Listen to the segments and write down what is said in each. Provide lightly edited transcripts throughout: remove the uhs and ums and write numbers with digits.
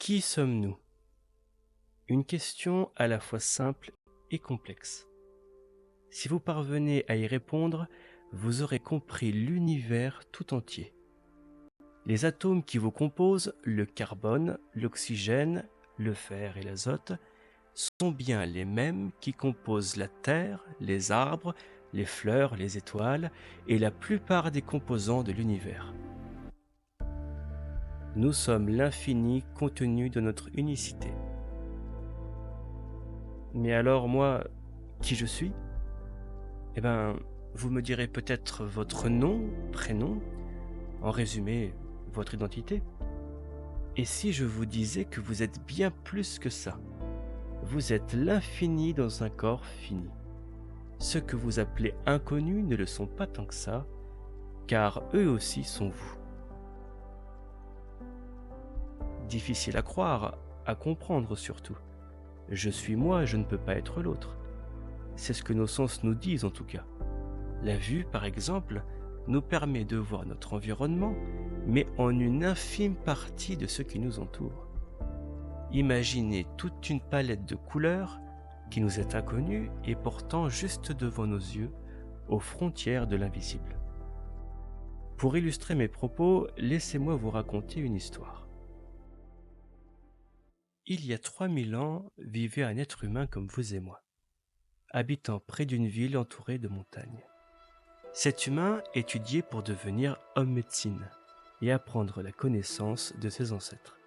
Qui sommes-nous? Une question à la fois simple et complexe. Si vous parvenez à y répondre, vous aurez compris l'univers tout entier. Les atomes qui vous composent, le carbone, l'oxygène, le fer et l'azote, sont bien les mêmes qui composent la Terre, les arbres, les fleurs, les étoiles et la plupart des composants de l'univers. Nous sommes l'infini contenu de notre unicité. Mais alors moi, qui je suis? Eh bien, vous me direz peut-être votre nom, prénom, en résumé, votre identité. Et si je vous disais que vous êtes bien plus que ça? Vous êtes l'infini dans un corps fini. Ceux que vous appelez inconnus ne le sont pas tant que ça, car eux aussi sont vous. Difficile à croire, à comprendre surtout. Je suis moi, je ne peux pas être l'autre. C'est ce que nos sens nous disent en tout cas. La vue, par exemple, nous permet de voir notre environnement, mais en une infime partie de ce qui nous entoure. Imaginez toute une palette de couleurs qui nous est inconnue et pourtant juste devant nos yeux, aux frontières de l'invisible. Pour illustrer mes propos, laissez-moi vous raconter une histoire. Il y a 3000 ans vivait un être humain comme vous et moi, habitant près d'une ville entourée de montagnes. Cet humain étudiait pour devenir homme médecine et apprendre la connaissance de ses ancêtres.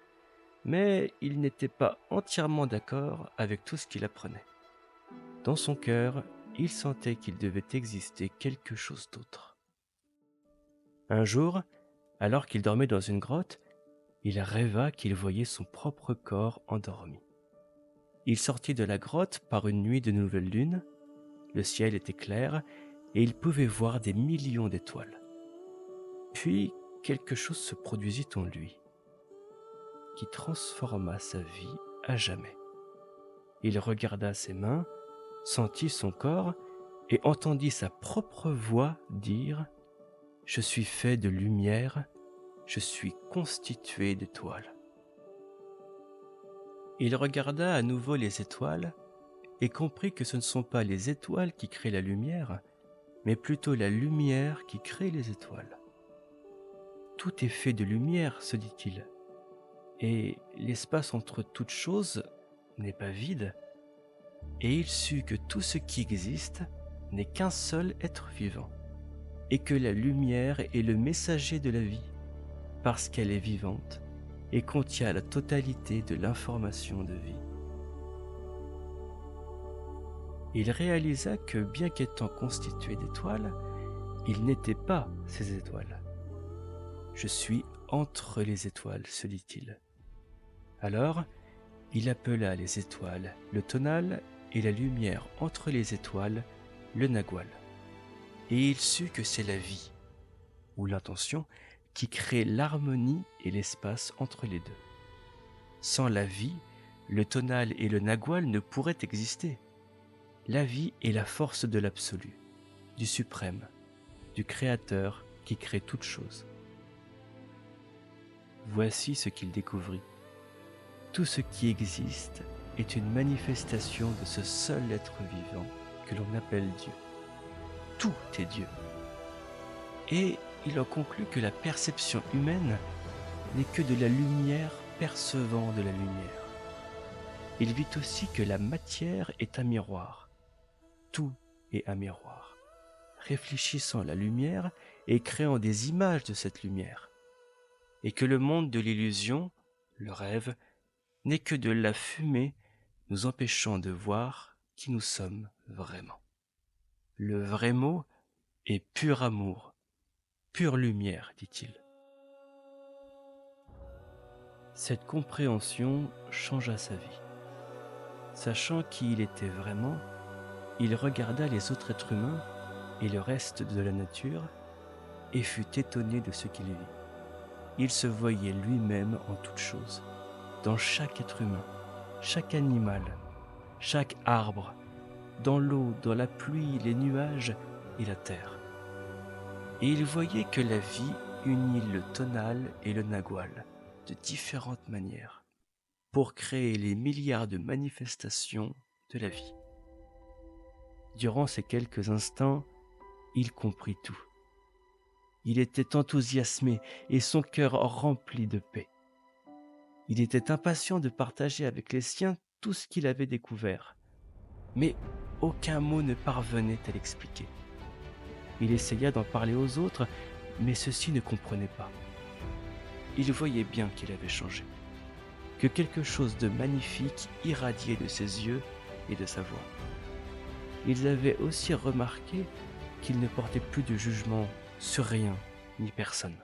Mais il n'était pas entièrement d'accord avec tout ce qu'il apprenait. Dans son cœur, il sentait qu'il devait exister quelque chose d'autre. Un jour, alors qu'il dormait dans une grotte, il rêva qu'il voyait son propre corps endormi. Il sortit de la grotte par une nuit de nouvelle lune, le ciel était clair et il pouvait voir des millions d'étoiles. Puis quelque chose se produisit en lui, qui transforma sa vie à jamais. Il regarda ses mains, sentit son corps et entendit sa propre voix dire « Je suis fait de lumière, je suis constitué d'étoiles. » Il regarda à nouveau les étoiles et comprit que ce ne sont pas les étoiles qui créent la lumière, mais plutôt la lumière qui crée les étoiles. Tout est fait de lumière, se dit-il, et l'espace entre toutes choses n'est pas vide, et il sut que tout ce qui existe n'est qu'un seul être vivant, et que la lumière est le messager de la vie, parce qu'elle est vivante et contient la totalité de l'information de vie. Il réalisa que bien qu'étant constitué d'étoiles, il n'était pas ces étoiles. « Je suis entre les étoiles », se dit-il. Alors, il appela les étoiles le tonal et la lumière entre les étoiles le nagual. Et il sut que c'est la vie, ou l'intention, qui crée l'harmonie et l'espace entre les deux. Sans la vie, le tonal et le nagual ne pourraient exister. La vie est la force de l'absolu, du suprême, du créateur qui crée toute chose. Voici ce qu'il découvrit. Tout ce qui existe est une manifestation de ce seul être vivant que l'on appelle Dieu. Tout est Dieu. Et il en conclut que la perception humaine n'est que de la lumière percevant de la lumière. Il vit aussi que la matière est un miroir. Tout est un miroir, réfléchissant la lumière et créant des images de cette lumière. Et que le monde de l'illusion, le rêve, n'est que de la fumée nous empêchant de voir qui nous sommes vraiment. Le vrai mot est pur amour, pure lumière, dit-il. Cette compréhension changea sa vie. Sachant qui il était vraiment, il regarda les autres êtres humains et le reste de la nature et fut étonné de ce qu'il vit. Il se voyait lui-même en toutes choses, dans chaque être humain, chaque animal, chaque arbre, dans l'eau, dans la pluie, les nuages et la terre. Et il voyait que la vie unit le tonal et le nagual de différentes manières. pour créer les milliards de manifestations de la vie. Durant ces quelques instants, il comprit tout. Il était enthousiasmé et son cœur rempli de paix. Il était impatient de partager avec les siens tout ce qu'il avait découvert. Mais aucun mot ne parvenait à l'expliquer. Il essaya d'en parler aux autres, mais ceux-ci ne comprenaient pas. Il voyait bien qu'il avait changé, que quelque chose de magnifique irradiait de ses yeux et de sa voix. Ils avaient aussi remarqué qu'il ne portait plus de jugement sur rien ni personne.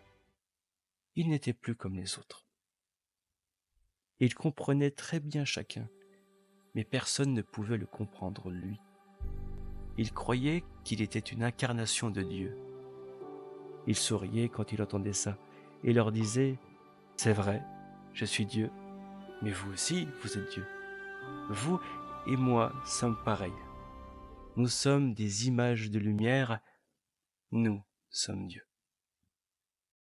Il n'était plus comme les autres. Il comprenait très bien chacun, mais personne ne pouvait le comprendre lui. Il croyait qu'il était une incarnation de Dieu. Il souriait quand il entendait ça et leur disait « C'est vrai, je suis Dieu, mais vous aussi, vous êtes Dieu. Vous et moi sommes pareils. Nous sommes des images de lumière, nous sommes Dieu. »